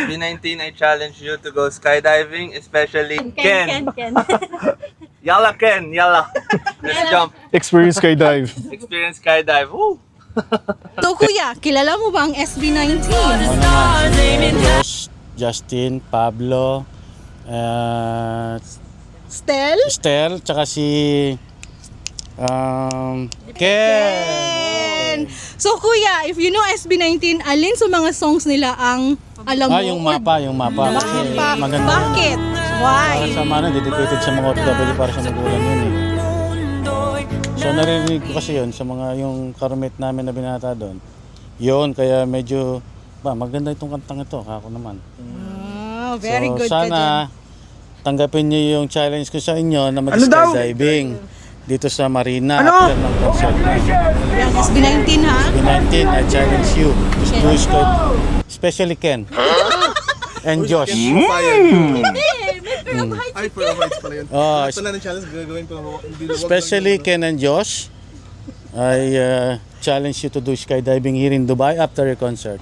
SB19, I challenge you to go skydiving, especially Ken. Yalla Ken, yalla. Let's jump. Experience skydive. Experience skydive. Woo! So kuya, kilala mo ba ang SB19? Justin, Pablo, Stel? tsaka si Ken. So kuya, if you know SB19, alin sa mga songs nila ang alam mo? Yung mapa. Bakit pa? Maganda. Bakit? Why? Para sa mga dedicated sa mga OFW para sa magulang yun eh. So naririnig ko kasi yun sa mga yung karumit namin na binata doon. Yun, kaya medyo maganda itong kantang ito, ako naman. Very so, good ka dyan. sana tanggapin niyo yung challenge ko sa inyo na mag-skydiving dito sa Marina after ng concert na. Yung SB19 ha? SB19, I challenge you to do especially Ken and Josh. Ay, for a rights pala yun. Ito lang ng challenge, gagawin ko lang. Especially Ken and Josh, I challenge you to do skydiving here in Dubai after your concert.